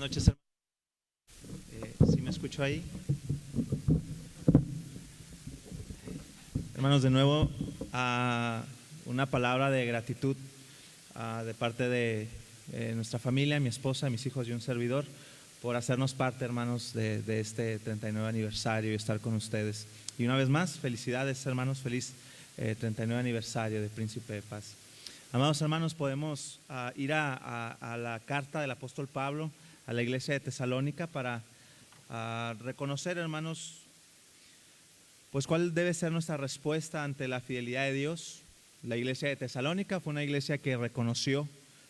noches, hermanos. ¿Sí me escucho ahí? Hermanos, de nuevo, una palabra de gratitud de parte de nuestra familia, mi esposa, mis hijos y un servidor, por hacernos parte, hermanos, de este 39 aniversario y estar con ustedes. Y una vez más, felicidades, hermanos, feliz 39 aniversario de Príncipe de Paz. Amados hermanos, podemos ir a la carta del apóstol Pablo a la iglesia de Tesalónica para reconocer, hermanos, pues cuál debe ser nuestra respuesta ante la fidelidad de Dios. La iglesia de Tesalónica fue una iglesia que reconoció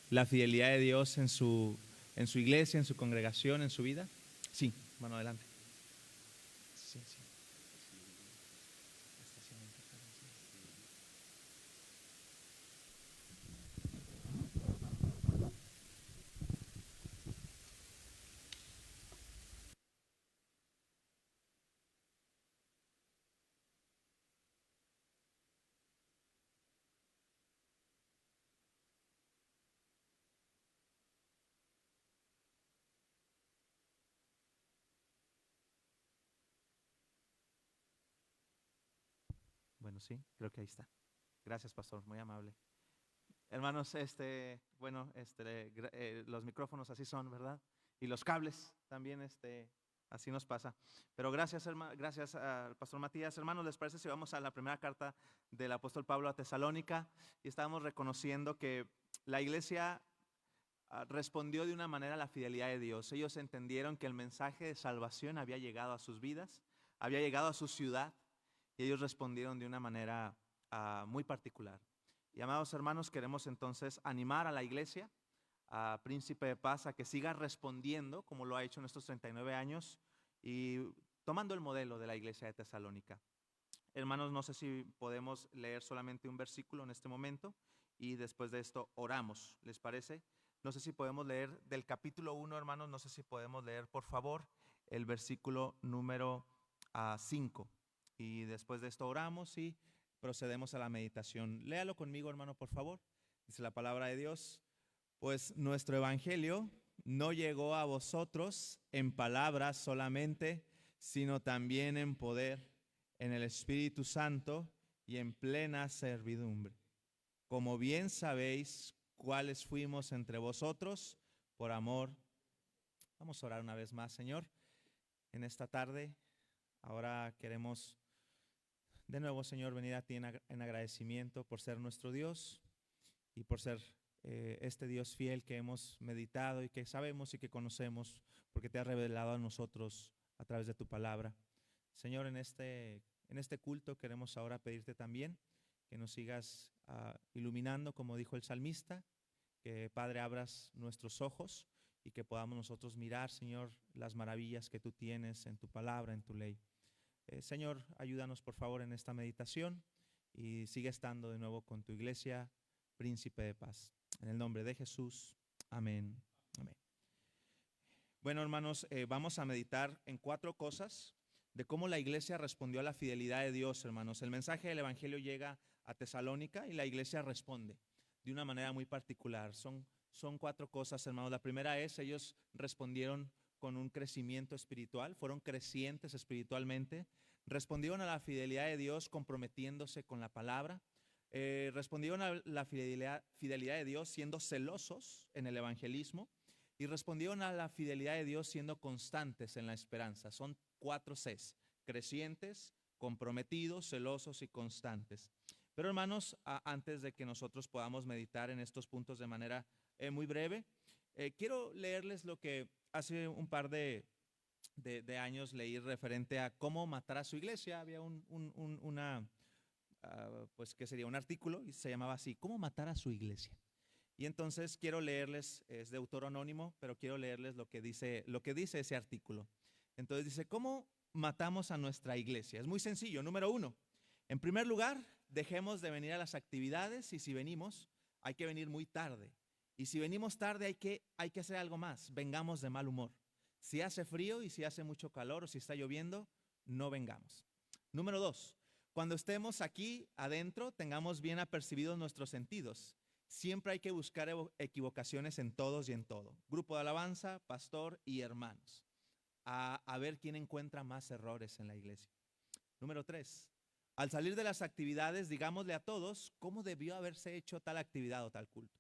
la fidelidad de Dios en su iglesia, en su congregación, en su vida. Sí, hermano, adelante. Sí, sí. Bueno, sí, creo que ahí está. Gracias, pastor, muy amable. Hermanos, los micrófonos así son, ¿verdad? Y los cables también, así nos pasa. Pero gracias, gracias al pastor Matías. Hermanos, ¿les parece si vamos a la primera carta del apóstol Pablo a Tesalónica? Y estábamos reconociendo que la iglesia respondió de una manera a la fidelidad de Dios. Ellos entendieron que el mensaje de salvación había llegado a sus vidas, había llegado a su ciudad, y ellos respondieron de una manera muy particular. Y amados hermanos, queremos entonces animar a la iglesia, a Príncipe de Paz, a que siga respondiendo como lo ha hecho en estos 39 años y tomando el modelo de la iglesia de Tesalónica. Hermanos, no sé si podemos leer solamente un versículo en este momento y después de esto oramos, ¿les parece? No sé si podemos leer del capítulo 1, hermanos, no sé si podemos leer, por favor, el versículo número 5. Y después de esto oramos y procedemos a la meditación. Léalo conmigo, hermano, por favor. Dice la palabra de Dios: pues nuestro evangelio no llegó a vosotros en palabras solamente, sino también en poder, en el Espíritu Santo y en plena servidumbre. Como bien sabéis cuáles fuimos entre vosotros por amor. Vamos a orar una vez más, Señor, en esta tarde. Ahora queremos de nuevo, Señor, venir a ti en agradecimiento por ser nuestro Dios y por ser este Dios fiel que hemos meditado y que sabemos y que conocemos, porque te has revelado a nosotros a través de tu palabra. Señor, en este culto queremos ahora pedirte también que nos sigas iluminando, como dijo el salmista, que Padre abras nuestros ojos y que podamos nosotros mirar, Señor, las maravillas que tú tienes en tu palabra, en tu ley. Señor, ayúdanos por favor en esta meditación y sigue estando de nuevo con tu iglesia, Príncipe de Paz. En el nombre de Jesús, amén. Amén. Bueno, hermanos, vamos a meditar en 4 cosas de cómo la iglesia respondió a la fidelidad de Dios, hermanos. El mensaje del evangelio llega a Tesalónica y la iglesia responde de una manera muy particular. Son 4 cosas, hermanos. La primera es, ellos respondieron con un crecimiento espiritual, fueron crecientes espiritualmente, respondieron a la fidelidad de Dios comprometiéndose con la palabra, respondieron a la fidelidad de Dios siendo celosos en el evangelismo, y respondieron a la fidelidad de Dios siendo constantes en la esperanza. Son 4 Cs: crecientes, comprometidos, celosos y constantes. Pero hermanos, antes de que nosotros podamos meditar en estos puntos de manera muy breve, quiero leerles lo que hace un par de años leí referente a cómo matar a su iglesia. Había pues que sería un artículo y se llamaba así: ¿cómo matar a su iglesia? Y entonces quiero leerles, es de autor anónimo, pero quiero leerles lo que dice ese artículo. Entonces dice: ¿cómo matamos a nuestra iglesia? Es muy sencillo. Número 1, en primer lugar, dejemos de venir a las actividades, y si venimos, hay que venir muy tarde. Y si venimos tarde, hay que hacer algo más: vengamos de mal humor. Si hace frío y si hace mucho calor o si está lloviendo, no vengamos. Número 2, cuando estemos aquí adentro, tengamos bien apercibidos nuestros sentidos. Siempre hay que buscar equivocaciones en todos y en todo. Grupo de alabanza, pastor y hermanos. A ver quién encuentra más errores en la iglesia. Número 3. Al salir de las actividades, digámosle a todos cómo debió haberse hecho tal actividad o tal culto.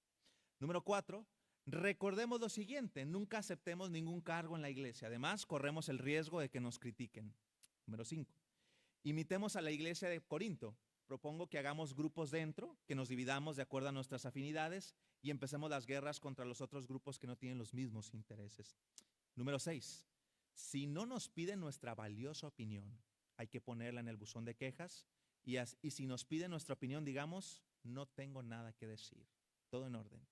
Número 4. Recordemos lo siguiente, nunca aceptemos ningún cargo en la iglesia. Además, corremos el riesgo de que nos critiquen. Número 5. Imitemos a la iglesia de Corinto. Propongo que hagamos grupos dentro, que nos dividamos de acuerdo a nuestras afinidades y empecemos las guerras contra los otros grupos que no tienen los mismos intereses. Número 6. Si no nos piden nuestra valiosa opinión, hay que ponerla en el buzón de quejas y si nos piden nuestra opinión, digamos, no tengo nada que decir. Todo en orden.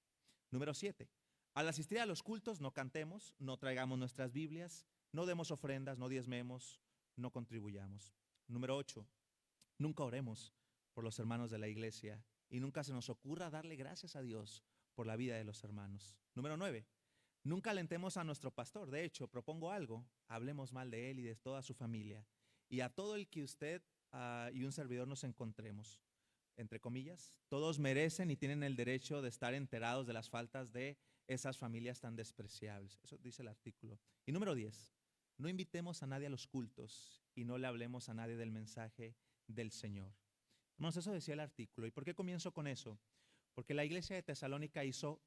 Número 7. Al asistir a los cultos, no cantemos, no traigamos nuestras Biblias, no demos ofrendas, no diezmemos, no contribuyamos. Número 8. Nunca oremos por los hermanos de la iglesia y nunca se nos ocurra darle gracias a Dios por la vida de los hermanos. Número 9. Nunca alentemos a nuestro pastor. De hecho, propongo algo, hablemos mal de él y de toda su familia y a todo el que usted y un servidor nos encontremos. Entre comillas, todos merecen y tienen el derecho de estar enterados de las faltas de esas familias tan despreciables. Eso dice el artículo. Y número 10, no invitemos a nadie a los cultos y no le hablemos a nadie del mensaje del Señor. Hermanos, eso decía el artículo. ¿Y por qué comienzo con eso? Porque la iglesia de Tesalónica hizo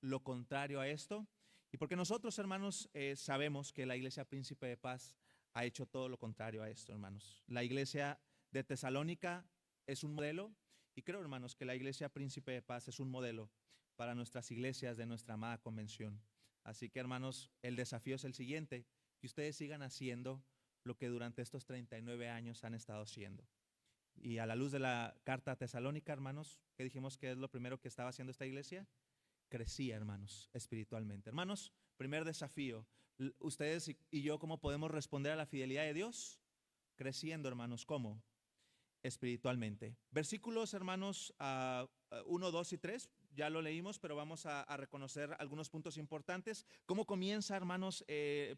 lo contrario a esto y porque nosotros, hermanos, sabemos que la iglesia Príncipe de Paz ha hecho todo lo contrario a esto, hermanos. La iglesia de Tesalónica es un modelo y creo, hermanos, que la iglesia Príncipe de Paz es un modelo para nuestras iglesias de nuestra amada convención. Así que, hermanos, el desafío es el siguiente, que ustedes sigan haciendo lo que durante estos 39 años han estado haciendo. Y a la luz de la carta a Tesalónica, hermanos, ¿qué dijimos que es lo primero que estaba haciendo esta iglesia? Crecía, hermanos, espiritualmente. Hermanos, primer desafío, ustedes y yo, ¿cómo podemos responder a la fidelidad de Dios? Creciendo, hermanos, ¿cómo? Espiritualmente. Versículos, hermanos, 1, 2 y 3, ya lo leímos, pero vamos a reconocer algunos puntos importantes. ¿Cómo comienza, hermanos,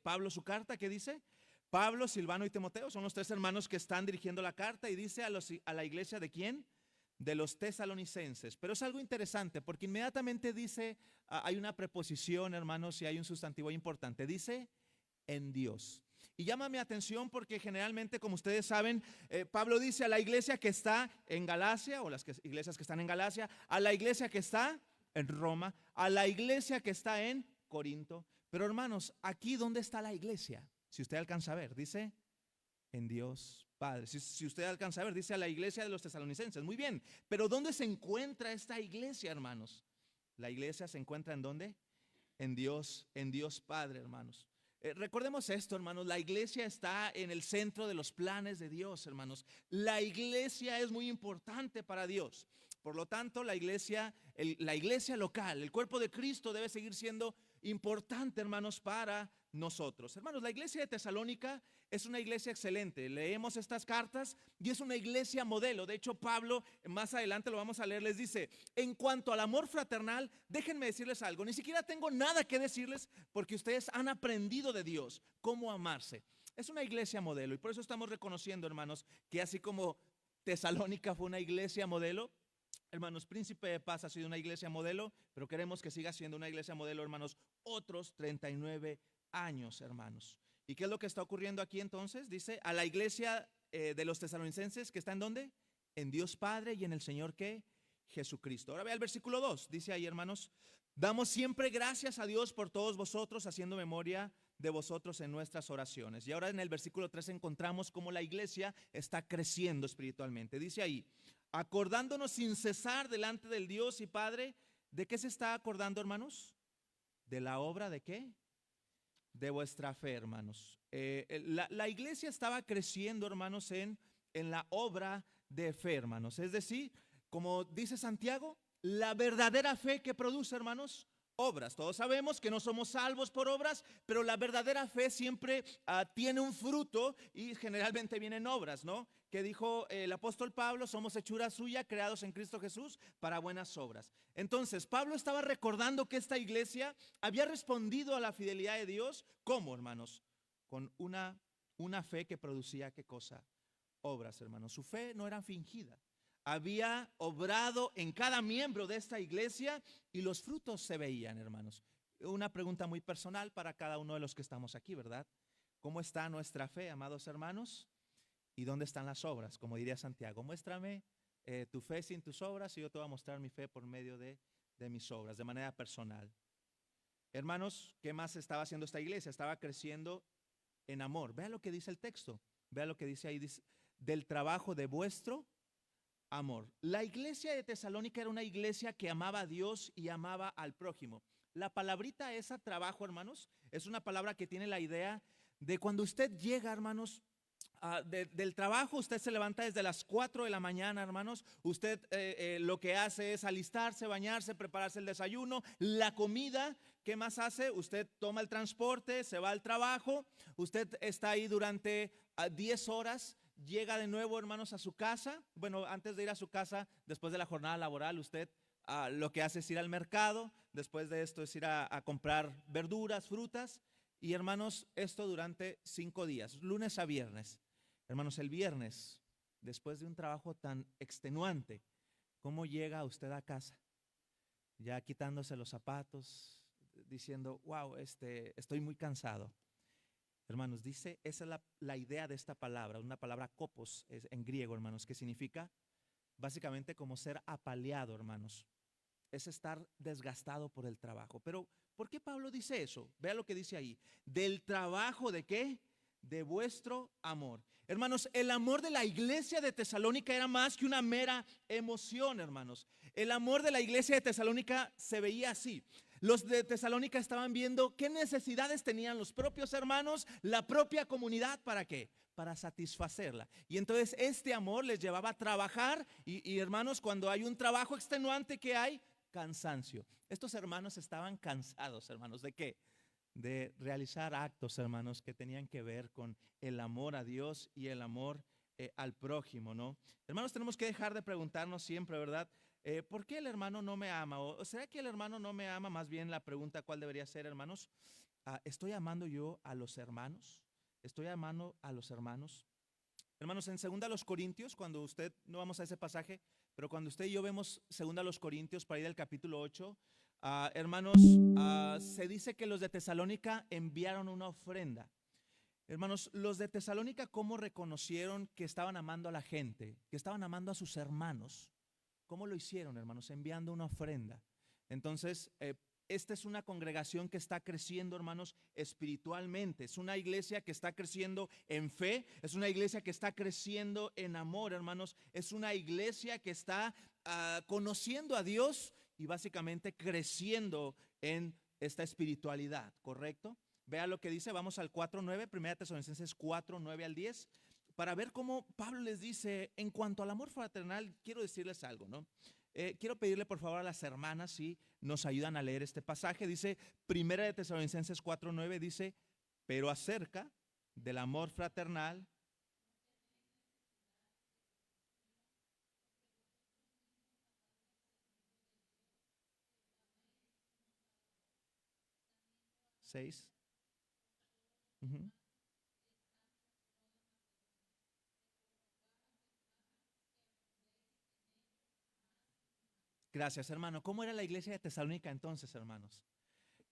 Pablo su carta? ¿Qué dice? Pablo, Silvano y Timoteo son los tres hermanos que están dirigiendo la carta y dice a la iglesia ¿de quién? De los tesalonicenses. Pero es algo interesante porque inmediatamente dice, hay una preposición, hermanos, y hay un sustantivo importante. Dice en Dios. Y llama mi atención porque generalmente, como ustedes saben, Pablo dice a la iglesia que está en Galacia, o las iglesias que están en Galacia, a la iglesia que está en Roma, a la iglesia que está en Corinto. Pero hermanos, aquí ¿dónde está la iglesia? Si usted alcanza a ver, dice en Dios Padre. Si usted alcanza a ver, dice a la iglesia de los tesalonicenses. Muy bien, pero ¿dónde se encuentra esta iglesia, hermanos? La iglesia se encuentra ¿en dónde? En Dios Padre, hermanos. Recordemos esto, hermanos, la iglesia está en el centro de los planes de Dios, hermanos. La iglesia es muy importante para Dios. Por lo tanto, la iglesia local, el cuerpo de Cristo debe seguir siendo importante, hermanos, para nosotros. Hermanos, la iglesia de Tesalónica es una iglesia excelente. Leemos estas cartas y es una iglesia modelo. De hecho, Pablo, más adelante lo vamos a leer, les dice, en cuanto al amor fraternal, déjenme decirles algo. Ni siquiera tengo nada que decirles porque ustedes han aprendido de Dios cómo amarse. Es una iglesia modelo y por eso estamos reconociendo, hermanos, que así como Tesalónica fue una iglesia modelo, hermanos, Príncipe de Paz ha sido una iglesia modelo, pero queremos que siga siendo una iglesia modelo, hermanos, otros 39 años, hermanos. ¿Y qué es lo que está ocurriendo aquí entonces? Dice, a la iglesia de los tesalonicenses, que está en ¿dónde? En Dios Padre y en el Señor, ¿qué? Jesucristo. Ahora vea el versículo 2, dice ahí, hermanos, damos siempre gracias a Dios por todos vosotros, haciendo memoria de vosotros en nuestras oraciones. Y ahora en el versículo 3 encontramos cómo la iglesia está creciendo espiritualmente. Dice ahí, acordándonos sin cesar delante del Dios y Padre. ¿De qué se está acordando, hermanos? ¿De la obra de qué? De vuestra fe, hermanos. La iglesia estaba creciendo, hermanos, en la obra de fe, hermanos. Es decir, como dice Santiago, la verdadera fe que produce, hermanos, obras. Todos sabemos que no somos salvos por obras, pero la verdadera fe siempre tiene un fruto y generalmente vienen obras, ¿no? Que dijo el apóstol Pablo, somos hechura suya, creados en Cristo Jesús para buenas obras. Entonces, Pablo estaba recordando que esta iglesia había respondido a la fidelidad de Dios. ¿Cómo, hermanos? Con una fe que producía, ¿qué cosa? Obras, hermanos. Su fe no era fingida. había obrado en cada miembro de esta iglesia y los frutos se veían, hermanos. Una pregunta muy personal para cada uno de los que estamos aquí, ¿verdad? ¿Cómo está nuestra fe, amados hermanos? ¿Y dónde están las obras? Como diría Santiago, muéstrame tu fe sin tus obras y yo te voy a mostrar mi fe por medio de mis obras, de manera personal. Hermanos, ¿qué más estaba haciendo esta iglesia? Estaba creciendo en amor. Vea lo que dice el texto. Vea lo que dice ahí, dice, del trabajo de vuestro amor. La iglesia de Tesalónica era una iglesia que amaba a Dios y amaba al prójimo. La palabrita esa, trabajo, hermanos, es una palabra que tiene la idea de cuando usted llega, hermanos, del trabajo. Usted se levanta desde las 4 de la mañana, hermanos. Usted lo que hace es alistarse, bañarse, prepararse el desayuno, la comida. ¿Qué más hace? Usted toma el transporte, se va al trabajo. Usted está ahí durante 10 horas. Llega de nuevo, hermanos, a su casa. Bueno, antes de ir a su casa, después de la jornada laboral, usted lo que hace es ir al mercado. Después de esto es ir a comprar verduras, frutas. Y hermanos, esto durante 5 días, lunes a viernes. Hermanos, el viernes, después de un trabajo tan extenuante, ¿cómo llega usted a casa? Ya quitándose los zapatos, diciendo, wow, estoy muy cansado. Hermanos, dice, esa es la idea de esta palabra, una palabra kopos en griego, hermanos, que significa básicamente como ser apaleado, hermanos. Es estar desgastado por el trabajo. Pero, ¿por qué Pablo dice eso? Vea lo que dice ahí. Del trabajo de ¿qué? De vuestro amor. Hermanos, el amor de la iglesia de Tesalónica era más que una mera emoción, hermanos. El amor de la iglesia de Tesalónica se veía así. Los de Tesalónica estaban viendo qué necesidades tenían los propios hermanos, la propia comunidad, ¿para qué? Para satisfacerla. Y entonces este amor les llevaba a trabajar y hermanos, cuando hay un trabajo extenuante, ¿qué hay? Cansancio. Estos hermanos estaban cansados, hermanos, ¿de qué? De realizar actos, hermanos, que tenían que ver con el amor a Dios y el amor al prójimo, ¿no? Hermanos, tenemos que dejar de preguntarnos siempre, ¿verdad? ¿Por qué el hermano no me ama? ¿O será que el hermano no me ama? Más bien la pregunta, ¿cuál debería ser, hermanos? ¿Estoy amando yo a los hermanos? ¿Estoy amando a los hermanos? Hermanos, en 2 Corintios, cuando usted, no vamos a ese pasaje, pero cuando usted y yo vemos 2 Corintios, para ir al capítulo 8, hermanos, se dice que los de Tesalónica enviaron una ofrenda. Hermanos, los de Tesalónica, ¿cómo reconocieron que estaban amando a la gente, que estaban amando a sus hermanos? ¿Cómo lo hicieron, hermanos? Enviando una ofrenda. Entonces, esta es una congregación que está creciendo, hermanos, espiritualmente. Es una iglesia que está creciendo en fe. Es una iglesia que está creciendo en amor, hermanos. Es una iglesia que está conociendo a Dios y básicamente creciendo en esta espiritualidad, ¿correcto? Vea lo que dice, vamos al 4:9, 1 Tesalonicenses 4:9 al 10, para ver cómo Pablo les dice, en cuanto al amor fraternal, quiero decirles algo, ¿no? Quiero pedirle por favor a las hermanas si nos ayudan a leer este pasaje. Dice, 1 Tesalonicenses 4:9, dice, pero acerca del amor fraternal, seis. Uh-huh. Gracias, hermano. ¿Cómo era la iglesia de Tesalónica entonces, hermanos?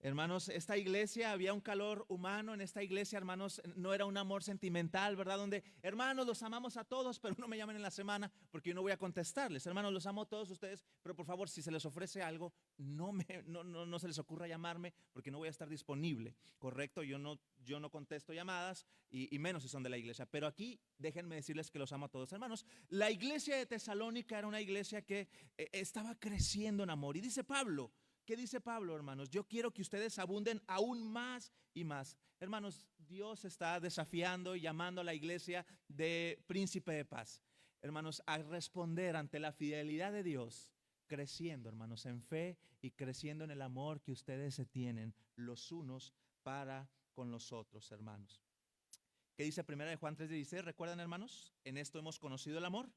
Hermanos, esta iglesia había un calor humano. En esta iglesia, hermanos, no era un amor sentimental, ¿verdad? Donde, hermanos, los amamos a todos, pero no me llamen en la semana porque yo no voy a contestarles. Hermanos, los amo a todos ustedes, pero por favor, si se les ofrece algo, no se les ocurra llamarme porque no voy a estar disponible, ¿correcto? Yo no contesto llamadas y menos si son de la iglesia. Pero aquí, déjenme decirles que los amo a todos. Hermanos, la iglesia de Tesalónica era una iglesia que estaba creciendo en amor. Y dice Pablo, ¿qué dice Pablo, hermanos? Yo quiero que ustedes abunden aún más y más. Hermanos, Dios está desafiando y llamando a la iglesia de Príncipe de Paz, hermanos, a responder ante la fidelidad de Dios, creciendo, hermanos, en fe y creciendo en el amor que ustedes se tienen los unos para con los otros, hermanos. ¿Qué dice 1 Juan 3:16? ¿Recuerdan, hermanos? En esto hemos conocido el amor,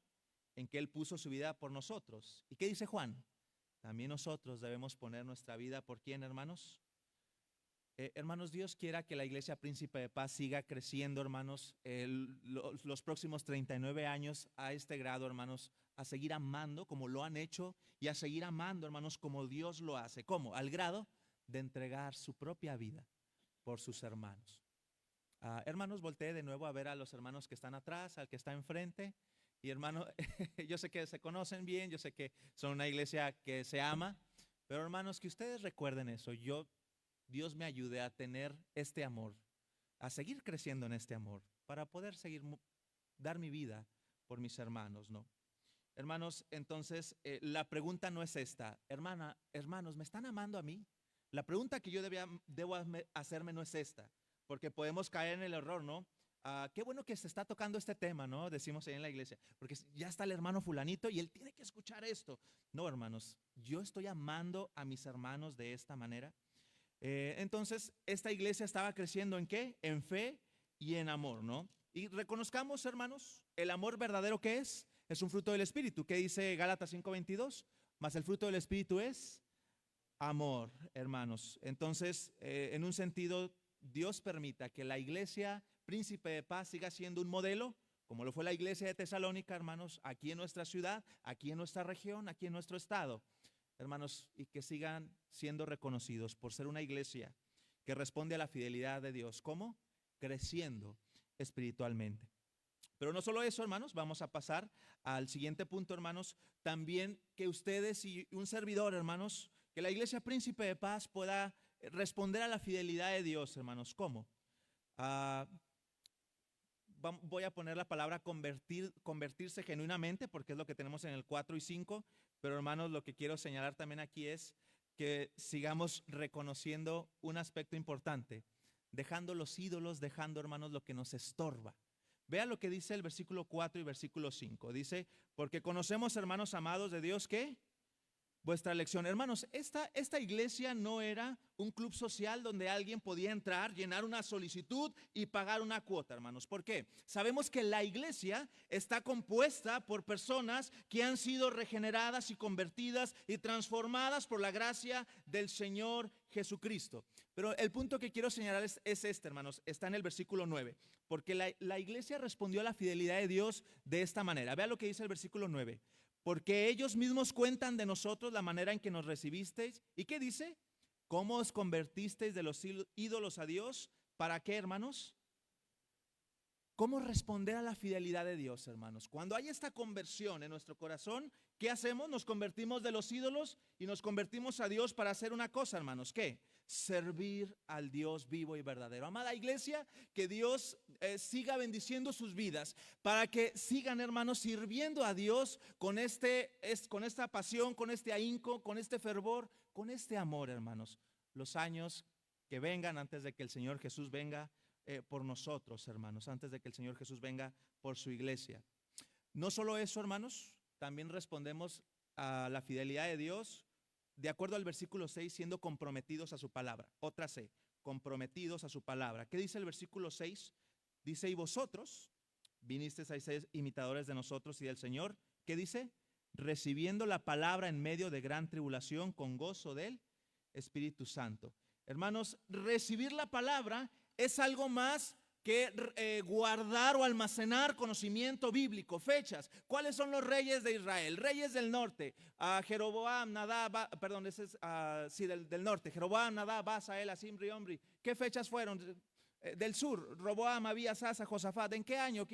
en que Él puso su vida por nosotros. ¿Y qué dice Juan? También nosotros debemos poner nuestra vida por quién, hermanos. Hermanos, Dios quiera que la iglesia Príncipe de Paz siga creciendo, hermanos, los próximos 39 años a este grado, hermanos, a seguir amando como lo han hecho y a seguir amando, hermanos, como Dios lo hace. ¿Cómo? Al grado de entregar su propia vida por sus hermanos. Hermanos, volteé de nuevo a ver a los hermanos que están atrás, al que está enfrente. Y hermano, yo sé que se conocen bien, yo sé que son una iglesia que se ama, pero hermanos, que ustedes recuerden eso. Dios me ayude a tener este amor, a seguir creciendo en este amor, para poder seguir dar mi vida por mis hermanos, ¿no? Hermanos, entonces la pregunta no es esta, hermanos, ¿me están amando a mí? La pregunta que yo debo hacerme no es esta, porque podemos caer en el error, ¿no? Qué bueno que se está tocando este tema, ¿no? Decimos ahí en la iglesia, porque ya está el hermano fulanito y él tiene que escuchar esto. No, hermanos, yo estoy amando a mis hermanos de esta manera. Entonces, esta iglesia estaba creciendo ¿en qué? En fe y en amor, ¿no? Y reconozcamos, hermanos, el amor verdadero que es un fruto del Espíritu. ¿Qué dice Gálatas 5:22? Mas el fruto del Espíritu es amor, hermanos. Entonces, en un sentido, Dios permita que la iglesia Príncipe de Paz siga siendo un modelo, como lo fue la iglesia de Tesalónica, hermanos, aquí en nuestra ciudad, aquí en nuestra región, aquí en nuestro estado, hermanos, y que sigan siendo reconocidos por ser una iglesia que responde a la fidelidad de Dios. ¿Cómo? Creciendo espiritualmente. Pero no solo eso, hermanos, vamos a pasar al siguiente punto, hermanos. También que ustedes y un servidor, hermanos, que la iglesia Príncipe de Paz pueda responder a la fidelidad de Dios, hermanos. ¿Cómo? Voy a poner la palabra convertirse genuinamente, porque es lo que tenemos en el 4 y 5, pero hermanos, lo que quiero señalar también aquí es que sigamos reconociendo un aspecto importante, dejando los ídolos, dejando, hermanos, lo que nos estorba. Vea lo que dice el versículo 4 y versículo 5. Dice, porque conocemos, hermanos amados de Dios, que vuestra elección. Hermanos, esta iglesia no era un club social donde alguien podía entrar, llenar una solicitud y pagar una cuota, hermanos. ¿Por qué? Sabemos que la iglesia está compuesta por personas que han sido regeneradas y convertidas y transformadas por la gracia del Señor Jesucristo. Pero el punto que quiero señalar es este, hermanos. Está en el versículo 9. Porque la iglesia respondió a la fidelidad de Dios de esta manera. Vea lo que dice el versículo 9. Porque ellos mismos cuentan de nosotros la manera en que nos recibisteis. ¿Y qué dice? ¿Cómo os convertisteis de los ídolos a Dios? ¿Para qué, hermanos? ¿Cómo responder a la fidelidad de Dios, hermanos? Cuando hay esta conversión en nuestro corazón, ¿qué hacemos? Nos convertimos de los ídolos y nos convertimos a Dios para hacer una cosa, hermanos. ¿Qué? Servir al Dios vivo y verdadero. Amada iglesia, que Dios siga bendiciendo sus vidas para que sigan, hermanos, sirviendo a Dios con esta pasión, con este ahínco, con este fervor, con este amor, hermanos. Los años que vengan antes de que el Señor Jesús venga por nosotros, hermanos, antes de que el Señor Jesús venga por su iglesia. No solo eso, hermanos, también respondemos a la fidelidad de Dios de acuerdo al versículo 6, siendo comprometidos a su palabra. Otra C, comprometidos a su palabra. ¿Qué dice el versículo 6? Dice, y vosotros vinisteis a ser imitadores de nosotros y del Señor. ¿Qué dice? Recibiendo la palabra en medio de gran tribulación con gozo del Espíritu Santo. Hermanos, recibir la palabra es algo más que guardar o almacenar conocimiento bíblico, fechas. ¿Cuáles son los reyes de Israel? Reyes del norte, Jeroboam, Nadab, perdón, ese es sí, del norte, Jeroboam, Nadab, Asael, Asimri, Omri. ¿Qué fechas fueron? Del sur, Roboam, Abías, Asa, Josafat. ¿En qué año?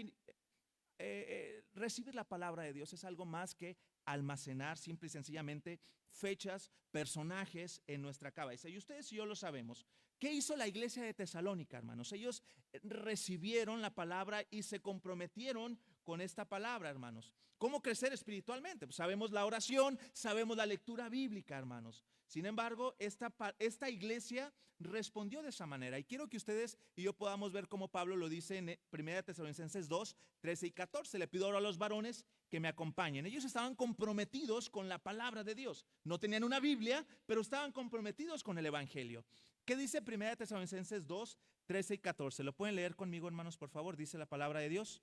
Recibir la palabra de Dios es algo más que almacenar simple y sencillamente fechas, personajes en nuestra cabeza. Y ustedes y yo lo sabemos. ¿Qué hizo la iglesia de Tesalónica, hermanos? Ellos recibieron la palabra y se comprometieron con esta palabra, hermanos. ¿Cómo crecer espiritualmente? Pues sabemos la oración, sabemos la lectura bíblica, hermanos. Sin embargo, esta iglesia respondió de esa manera. Y quiero que ustedes y yo podamos ver cómo Pablo lo dice en 1 Tesalonicenses 2, 13 y 14. Le pido ahora a los varones que me acompañen. Ellos estaban comprometidos con la palabra de Dios. No tenían una Biblia, pero estaban comprometidos con el Evangelio. ¿Qué dice 1 Tesalonicenses 2, 13 y 14? ¿Lo pueden leer conmigo, hermanos, por favor? Dice la palabra de Dios.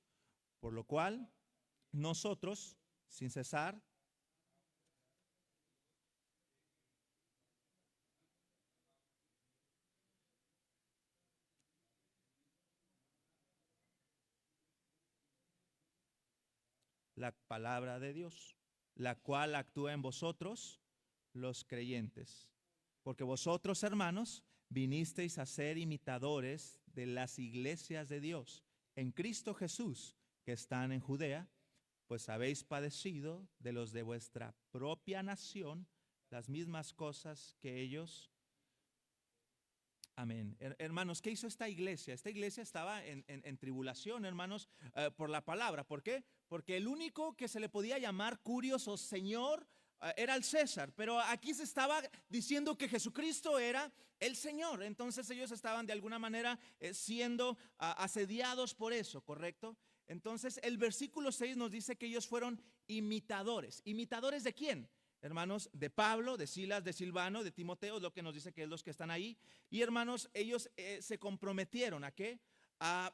Por lo cual, nosotros, sin cesar, la palabra de Dios, la cual actúa en vosotros, los creyentes. Porque vosotros, hermanos, vinisteis a ser imitadores de las iglesias de Dios en Cristo Jesús, que están en Judea, pues habéis padecido de los de vuestra propia nación las mismas cosas que ellos. Amén. Hermanos, ¿qué hizo esta iglesia? Esta iglesia estaba en tribulación, hermanos, por la palabra. ¿Por qué? Porque el único que se le podía llamar curios o señor era el César, pero aquí se estaba diciendo que Jesucristo era el Señor. Entonces ellos estaban de alguna manera siendo asediados por eso, ¿correcto? Entonces el versículo 6 nos dice que ellos fueron imitadores. ¿Imitadores de quién? Hermanos, de Pablo, de Silas, de Silvano, de Timoteo, es lo que nos dice que es los que están ahí. Y hermanos, ellos se comprometieron ¿a qué? A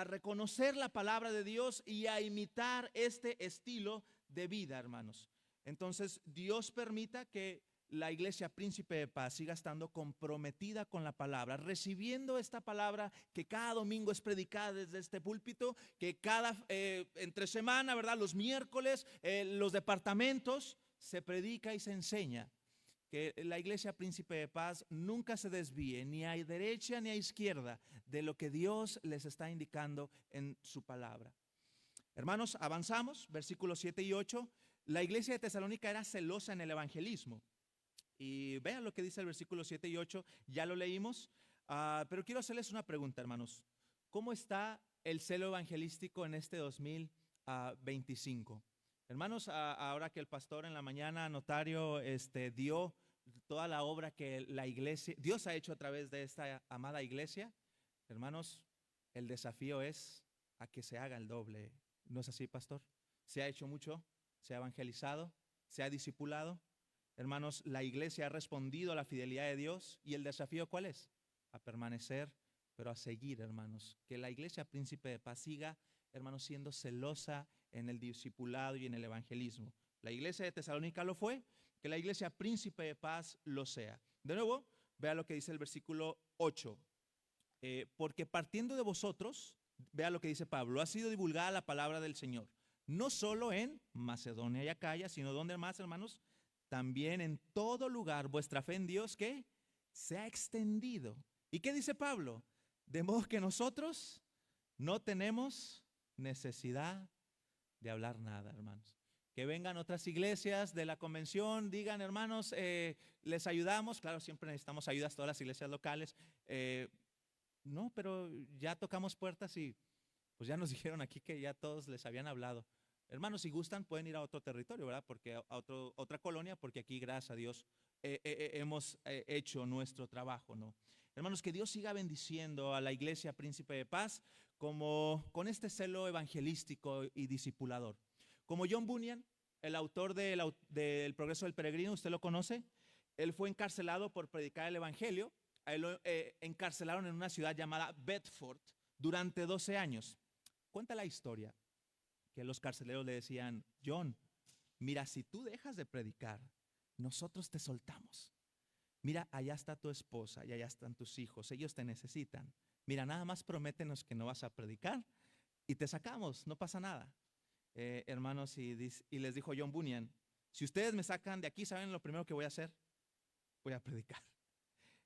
reconocer la palabra de Dios y a imitar este estilo de vida, hermanos. Entonces, Dios permita que la iglesia Príncipe de Paz siga estando comprometida con la palabra, recibiendo esta palabra que cada domingo es predicada desde este púlpito, que cada entre semana, ¿verdad? Los miércoles, los departamentos se predica y se enseña. Que la iglesia Príncipe de Paz nunca se desvíe ni a derecha ni a izquierda de lo que Dios les está indicando en su palabra. Hermanos, avanzamos, versículos 7 y 8. La iglesia de Tesalónica era celosa en el evangelismo. Y vean lo que dice el versículo 7 y 8, ya lo leímos, pero quiero hacerles una pregunta, hermanos. ¿Cómo está el celo evangelístico en este 2025? Hermanos, ahora que el pastor en la mañana, notario, dio toda la obra que la iglesia, Dios ha hecho a través de esta amada iglesia, hermanos, el desafío es a que se haga el doble. ¿No es así, pastor? Se ha hecho mucho, se ha evangelizado, se ha discipulado. Hermanos, la iglesia ha respondido a la fidelidad de Dios y el desafío ¿cuál es? A permanecer, pero a seguir, hermanos. Que la iglesia Príncipe de Paz siga, hermanos, siendo celosa en el discipulado y en el evangelismo. La iglesia de Tesalónica lo fue, que la iglesia Príncipe de Paz lo sea. De nuevo, vea lo que dice el versículo 8. Porque partiendo de vosotros, vea lo que dice Pablo, ha sido divulgada la palabra del Señor, no solo en Macedonia y Acaya, sino donde más, hermanos, también en todo lugar vuestra fe en Dios que se ha extendido. ¿Y qué dice Pablo? De modo que nosotros no tenemos necesidad de hablar nada, hermanos. Que vengan otras iglesias de la convención, digan, hermanos, les ayudamos. Claro, siempre necesitamos ayudas todas las iglesias locales. No, pero ya tocamos puertas y pues ya nos dijeron aquí que ya todos les habían hablado. Hermanos, si gustan pueden ir a otro territorio, ¿verdad? Porque a otra colonia, porque aquí, gracias a Dios, hemos hecho nuestro trabajo, ¿no? Hermanos, que Dios siga bendiciendo a la iglesia Príncipe de Paz como con este celo evangelístico y discipulador. Como John Bunyan, el autor del Progreso del Peregrino, ¿usted lo conoce? Él fue encarcelado por predicar el evangelio. A él lo encarcelaron en una ciudad llamada Bedford durante 12 años. Cuenta la historia que los carceleros le decían, John, mira, si tú dejas de predicar, nosotros te soltamos. Mira, allá está tu esposa y allá están tus hijos, ellos te necesitan. Mira, nada más prométenos que no vas a predicar y te sacamos, no pasa nada. Hermanos, y les dijo John Bunyan, si ustedes me sacan de aquí, ¿saben lo primero que voy a hacer? Voy a predicar.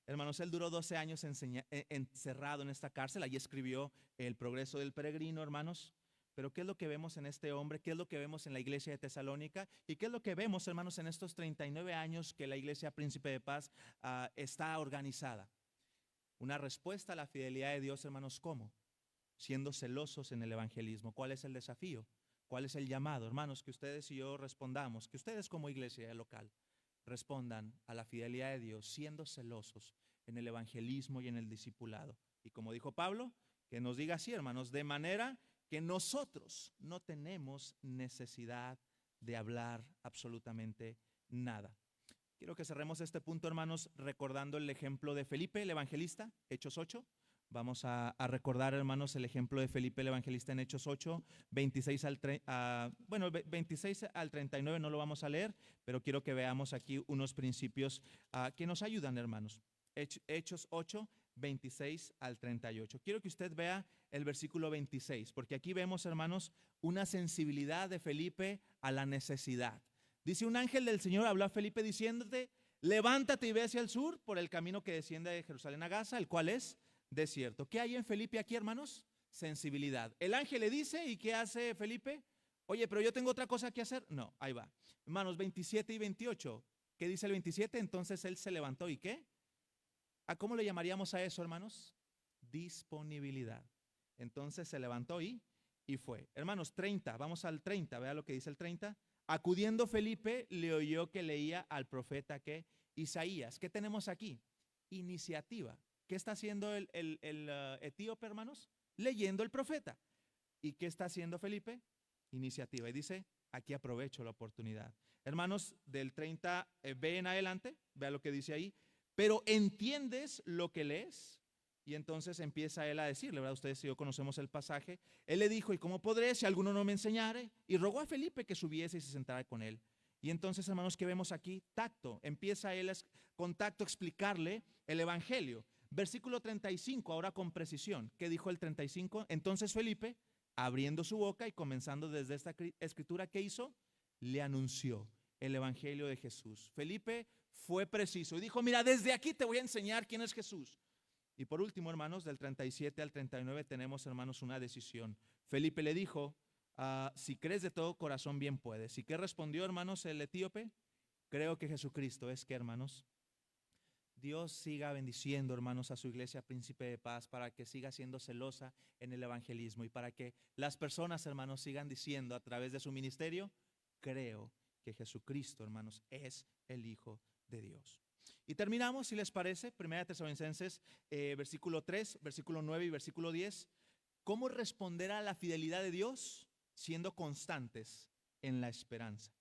Hermanos, él duró 12 años encerrado en esta cárcel, allí escribió El Progreso del Peregrino, hermanos. Pero ¿qué es lo que vemos en este hombre? ¿Qué es lo que vemos en la iglesia de Tesalónica? ¿Y qué es lo que vemos, hermanos, en estos 39 años que la iglesia Príncipe de Paz está organizada? Una respuesta a la fidelidad de Dios, hermanos, ¿cómo? Siendo celosos en el evangelismo. ¿Cuál es el desafío? ¿Cuál es el llamado? Hermanos, que ustedes y yo respondamos, que ustedes como iglesia local respondan a la fidelidad de Dios, siendo celosos en el evangelismo y en el discipulado. Y como dijo Pablo, que nos diga así, hermanos, de manera que nosotros no tenemos necesidad de hablar absolutamente nada. Quiero que cerremos este punto, hermanos, recordando el ejemplo de Felipe, el evangelista, Hechos 8. Vamos a recordar, hermanos, el ejemplo de Felipe el evangelista en Hechos 8, 26 al 39 no lo vamos a leer, pero quiero que veamos aquí unos principios que nos ayudan, hermanos. Hechos 8, 26 al 38. Quiero que usted vea el versículo 26, porque aquí vemos, hermanos, una sensibilidad de Felipe a la necesidad. Dice: un ángel del Señor habló a Felipe diciéndote: levántate y ve hacia el sur por el camino que desciende de Jerusalén a Gaza, el cual es desierto. ¿Qué hay en Felipe aquí, hermanos? Sensibilidad. El ángel le dice, ¿y qué hace Felipe? Oye, pero yo tengo otra cosa que hacer. No, ahí va. Hermanos, 27 y 28. ¿Qué dice el 27? Entonces él se levantó, ¿y qué? ¿A cómo le llamaríamos a eso, hermanos? Disponibilidad. Entonces se levantó y fue. Hermanos, 30, vamos al 30, vea lo que dice el 30. Acudiendo Felipe, le oyó que leía al profeta que Isaías. ¿Qué tenemos aquí? Iniciativa. ¿Qué está haciendo el etíope, hermanos? Leyendo el profeta. ¿Y qué está haciendo Felipe? Iniciativa. Y dice: aquí aprovecho la oportunidad. Hermanos, del 30 ve en adelante, vea lo que dice ahí. Pero ¿entiendes lo que lees? Y entonces empieza él a decirle, ¿verdad? Ustedes y yo conocemos el pasaje. Él le dijo: ¿y cómo podré si alguno no me enseñare? Y rogó a Felipe que subiese y se sentara con él. Y entonces, hermanos, ¿qué vemos aquí? Tacto. Empieza él con tacto a explicarle el evangelio. Versículo 35, ahora con precisión. ¿Qué dijo el 35? Entonces Felipe, abriendo su boca y comenzando desde esta escritura, ¿qué hizo? Le anunció el evangelio de Jesús. Felipe fue preciso y dijo: mira, desde aquí te voy a enseñar quién es Jesús. Y por último, hermanos, del 37 al 39 tenemos, hermanos, una decisión. Felipe le dijo: si crees de todo corazón, bien puedes. ¿Y qué respondió, hermanos, el etíope? Creo que Jesucristo es que, hermanos, Dios siga bendiciendo, hermanos, a su iglesia Príncipe de Paz, para que siga siendo celosa en el evangelismo y para que las personas, hermanos, sigan diciendo a través de su ministerio: creo que Jesucristo, hermanos, es el Hijo de Dios. Y terminamos, si les parece, 1 Tesalonicenses, versículo 3, versículo 9 y versículo 10. ¿Cómo responder a la fidelidad de Dios? Siendo constantes en la esperanza.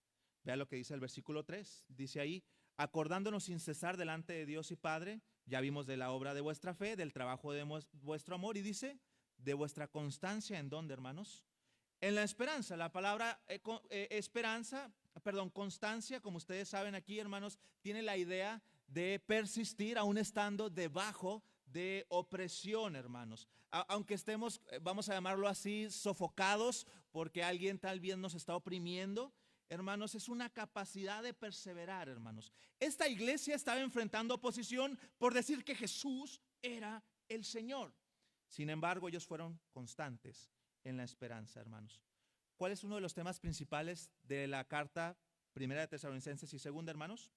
Vea lo que dice el versículo 3. Dice ahí: acordándonos sin cesar delante de Dios y Padre, ya vimos de la obra de vuestra fe, del trabajo de vuestro amor, y dice: de vuestra constancia. ¿En dónde, hermanos? En la esperanza. La palabra constancia, como ustedes saben aquí, hermanos, tiene la idea de persistir aún estando debajo de opresión, hermanos. Aunque estemos, vamos a llamarlo así, sofocados porque alguien tal vez nos está oprimiendo, hermanos, es una capacidad de perseverar, hermanos. Esta iglesia estaba enfrentando oposición por decir que Jesús era el Señor. Sin embargo, ellos fueron constantes en la esperanza, hermanos. ¿Cuál es uno de los temas principales de la carta primera de Tesalonicenses y segunda, hermanos?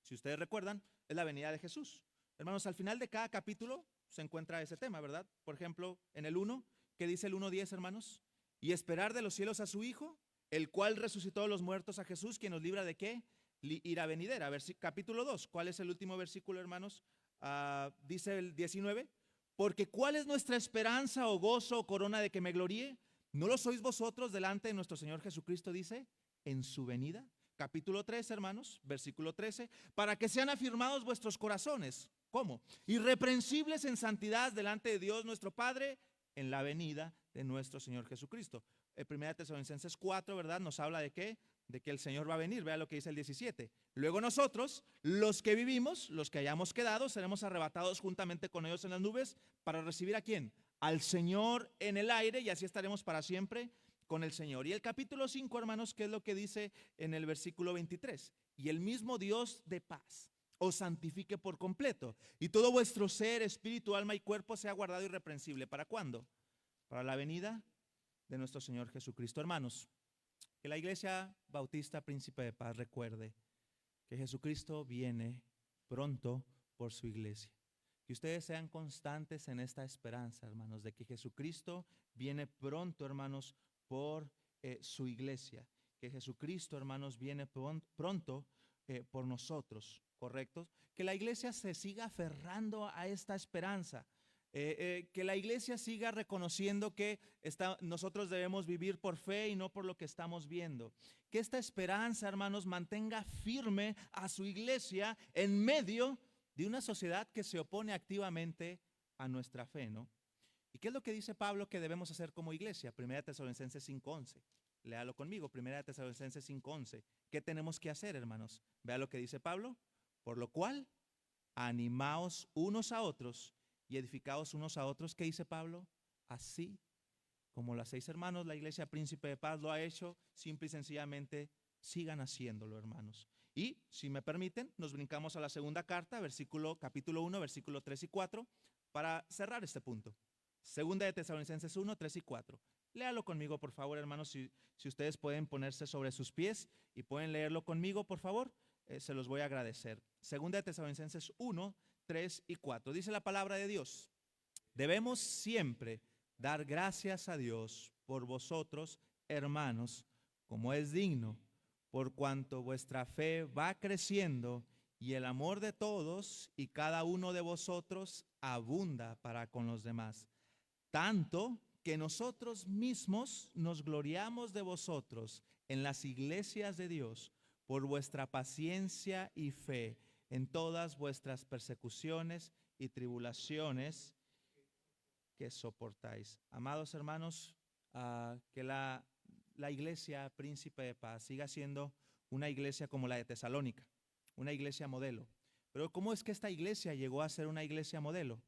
Si ustedes recuerdan, es la venida de Jesús. Hermanos, al final de cada capítulo se encuentra ese tema, ¿verdad? Por ejemplo, en el 1, ¿qué dice el 1:10, hermanos? Y esperar de los cielos a su Hijo, el cual resucitó de los muertos, a Jesús, quien nos libra de ¿qué? Ira venidera. Capítulo 2, ¿cuál es el último versículo, hermanos? Dice el 19, porque ¿cuál es nuestra esperanza o gozo o corona de que me gloríe? ¿No lo sois vosotros delante de nuestro Señor Jesucristo, dice, en su venida? Capítulo 3, hermanos, versículo 13, para que sean afirmados vuestros corazones. ¿Cómo? Irreprensibles en santidad delante de Dios nuestro Padre en la venida de nuestro Señor Jesucristo. 1 Tesalonicenses 4, ¿verdad? Nos habla de qué? De que el Señor va a venir. Vea lo que dice el 17. Luego nosotros, los que vivimos, los que hayamos quedado, seremos arrebatados juntamente con ellos en las nubes para recibir ¿a quién? Al Señor en el aire, y así estaremos para siempre con el Señor. Y el capítulo 5, hermanos, ¿qué es lo que dice en el versículo 23? Y el mismo Dios de paz os santifique por completo, y todo vuestro ser, espíritu, alma y cuerpo sea guardado irreprensible. ¿Para cuándo? Para la venida de nuestro Señor Jesucristo. Hermanos, que la Iglesia Bautista Príncipe de Paz recuerde que Jesucristo viene pronto por su iglesia. Que ustedes sean constantes en esta esperanza, hermanos, de que Jesucristo viene pronto, hermanos, por su iglesia. Que Jesucristo, hermanos, viene pronto por nosotros, ¿correcto? Que la iglesia se siga aferrando a esta esperanza. Que la iglesia siga reconociendo que nosotros debemos vivir por fe y no por lo que estamos viendo. Que esta esperanza, hermanos, mantenga firme a su iglesia en medio de una sociedad que se opone activamente a nuestra fe, ¿no? ¿Y qué es lo que dice Pablo que debemos hacer como iglesia? 1 Tesalonicenses 5:11. Léalo conmigo, 1 Tesalonicenses 5:11. ¿Qué tenemos que hacer, hermanos? Vea lo que dice Pablo. Por lo cual, animaos unos a otros y edificaos unos a otros. ¿Qué dice Pablo? Así como los 6 hermanos, la iglesia Príncipe de Paz lo ha hecho, simple y sencillamente sigan haciéndolo, hermanos. Y si me permiten, nos brincamos a la segunda carta, capítulo 1, versículo 3 y 4, para cerrar este punto. Segunda de Tesalonicenses 1, 3 y 4. Léalo conmigo, por favor, hermanos, si ustedes pueden ponerse sobre sus pies y pueden leerlo conmigo, por favor, se los voy a agradecer. Segunda de Tesalonicenses 1, 3 y 4. Dice la palabra de Dios: debemos siempre dar gracias a Dios por vosotros, hermanos, como es digno, por cuanto vuestra fe va creciendo y el amor de todos y cada uno de vosotros abunda para con los demás. Tanto que nosotros mismos nos gloriamos de vosotros en las iglesias de Dios por vuestra paciencia y fe en todas vuestras persecuciones y tribulaciones que soportáis. Amados hermanos, que la iglesia Príncipe de Paz siga siendo una iglesia como la de Tesalónica, una iglesia modelo. Pero ¿cómo es que esta iglesia llegó a ser una iglesia modelo?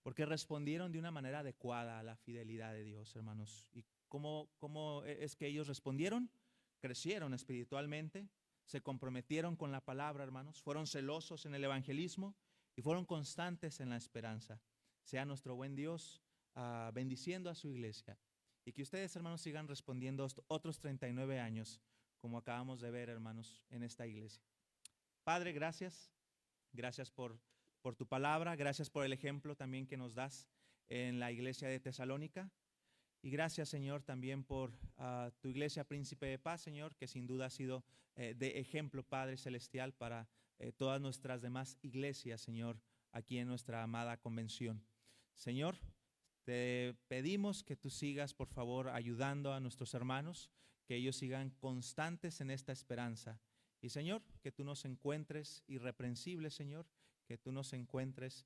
Porque respondieron de una manera adecuada a la fidelidad de Dios, hermanos. ¿Y cómo es que ellos respondieron? Crecieron espiritualmente, se comprometieron con la palabra, hermanos, fueron celosos en el evangelismo y fueron constantes en la esperanza. Sea nuestro buen Dios bendiciendo a su iglesia, y que ustedes, hermanos, sigan respondiendo otros 39 años, como acabamos de ver, hermanos, en esta iglesia. Padre, gracias. Gracias por tu palabra, gracias por el ejemplo también que nos das en la iglesia de Tesalónica. Y gracias, Señor, también por tu iglesia Príncipe de Paz, Señor, que sin duda ha sido de ejemplo, Padre Celestial, para todas nuestras demás iglesias, Señor, aquí en nuestra amada convención. Señor, te pedimos que tú sigas, por favor, ayudando a nuestros hermanos, que ellos sigan constantes en esta esperanza. Y, Señor, que tú nos encuentres irreprensibles, Señor, que tú nos encuentres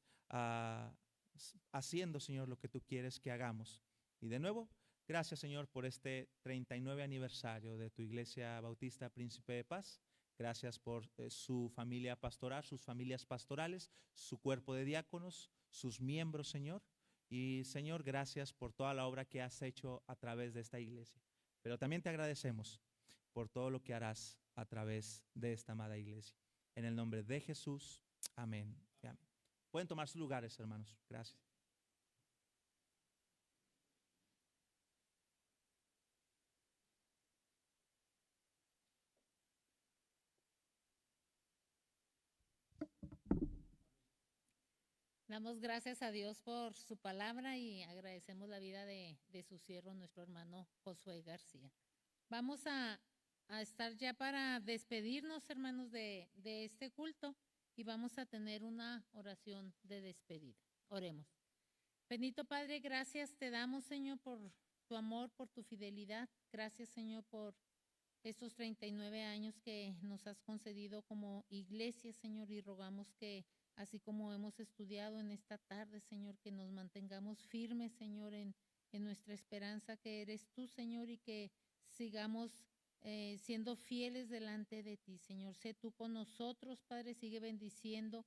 haciendo, Señor, lo que tú quieres que hagamos. Y de nuevo, gracias, Señor, por este 39 aniversario de tu Iglesia Bautista Príncipe de Paz. Gracias por su familia pastoral, sus familias pastorales, su cuerpo de diáconos, sus miembros, Señor. Y, Señor, gracias por toda la obra que has hecho a través de esta iglesia. Pero también te agradecemos por todo lo que harás a través de esta amada iglesia. En el nombre de Jesús, amén. Amén. Pueden tomar sus lugares, hermanos. Gracias. Damos gracias a Dios por su palabra y agradecemos la vida de su siervo, nuestro hermano Josué García. Vamos a estar ya para despedirnos, hermanos, de este culto, y vamos a tener una oración de despedida. Oremos. Bendito Padre, gracias te damos, Señor, por tu amor, por tu fidelidad. Gracias, Señor, por estos 39 años que nos has concedido como iglesia, Señor, y rogamos que así como hemos estudiado en esta tarde, Señor, que nos mantengamos firmes, Señor, en nuestra esperanza que eres tú, Señor, y que sigamos siendo fieles delante de ti, Señor. Sé tú con nosotros, Padre, sigue bendiciendo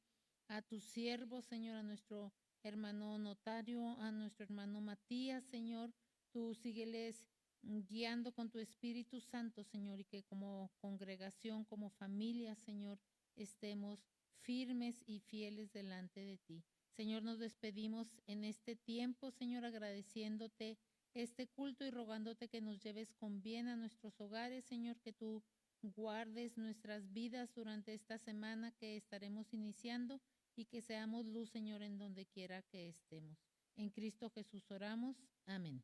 a tus siervos, Señor, a nuestro hermano notario, a nuestro hermano Matías, Señor. Tú sígueles guiando con tu Espíritu Santo, Señor, y que como congregación, como familia, Señor, estemos firmes y fieles delante de ti. Señor, nos despedimos en este tiempo, Señor, agradeciéndote este culto y rogándote que nos lleves con bien a nuestros hogares, Señor, que tú guardes nuestras vidas durante esta semana que estaremos iniciando y que seamos luz, Señor, en donde quiera que estemos. En Cristo Jesús oramos. Amén.